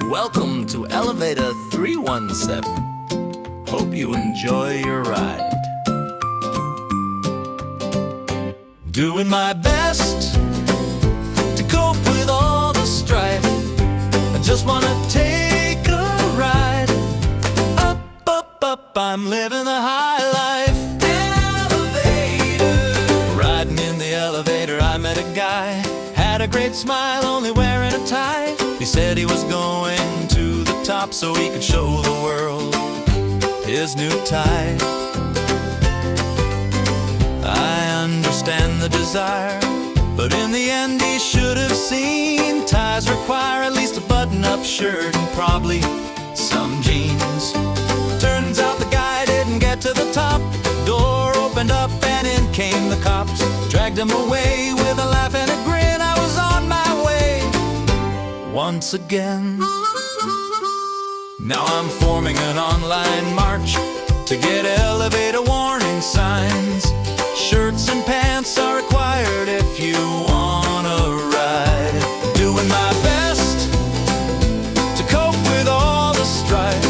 Welcome to Elevator 317. Hope you enjoy your ride. Doing my best to cope with all the strife. I just wanna take a ride. Up, up, up, I'm living the high life. Elevator. Riding in the elevator, I met a guy. Had a great smile, only wearing a tie. He said he was going to the top so he could show the world his new tie. I understand the desire, but in the end he should have seen ties require at least a button-up shirt and probably some jeans. Turns out the guy didn't get to the top. Door opened up and in came the cops. Dragged him away with a laugh and a grin. I was on my way once again. Now I'm forming an online march to get elevator warning signs. Shirts and pants are required if you wanna ride. Doing my best to cope with all the strife.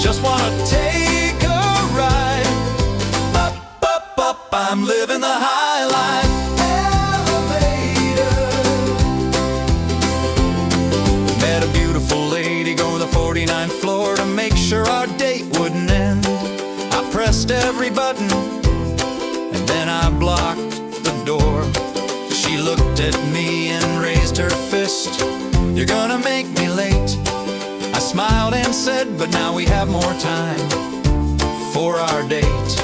Just wanna take a ride. Up, up, up, I'm living the high life. Elevator. Met a beautiful lady going to the 49th floor to make sure our date wouldn't end. I pressed every button and then I blocked the door. She looked at me and raised her fist. You're gonna make me late. I smiled and said, but now we have more time for our date.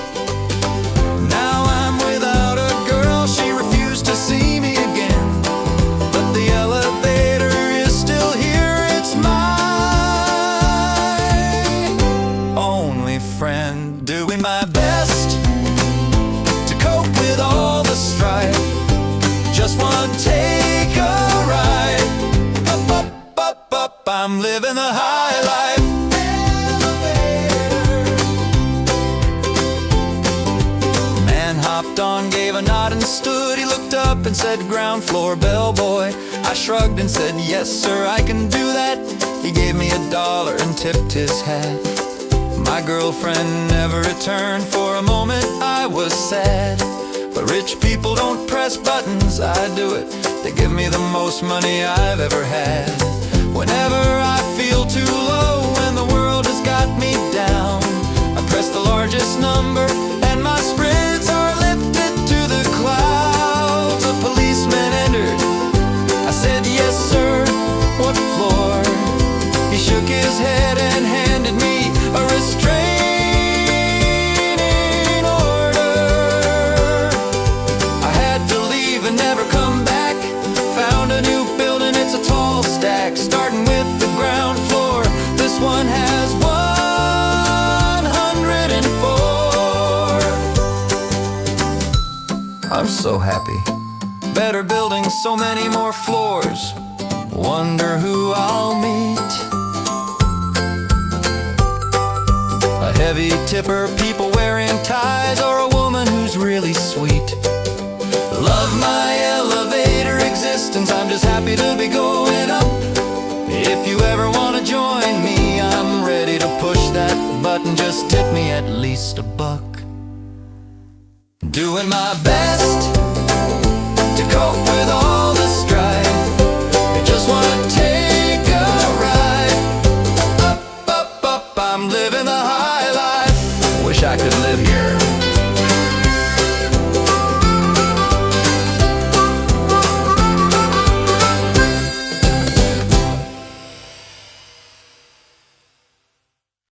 Now I'm without a girl, she refused to see me again. But the elevator is still here, it's my only friend. Doing my best to cope with all the strife. Just wanna take a ride. Up, up, up, up, I'm living the high life. Elevator. Man hopped on, gave a nod and stood. He looked up and said, ground floor bellboy. I shrugged and said, yes sir, I can do that. He gave me $1 and tipped his hat. My girlfriend never returned. For a moment I was sad. But rich people don't press buttons, I do it. They give me the most money I've ever had. Whenever I feel too low and the world has got me down, I press the largest number and my spirits are lifted to the clouds. A policeman entered. I said, yes sir, what floor? He shook his head and handed me a restraining order. I had to leave and never come back. Found a new building, it's a tall stack. Starting with the ground floor, this one has 104. I'm so happy. Better buildings, so many more floors. Wonder who I'll meet. A heavy tipper, people wearing ties, or a woman who's really sweet. Love my elevator existence, I'm just happy to be going up. If you ever want to join me, I'm ready to push that button. Just tip me at least $1. Doing my best to cope with all the strife. I just want to take a ride. Up, up, up, I'm living the high life. Wish I could live here.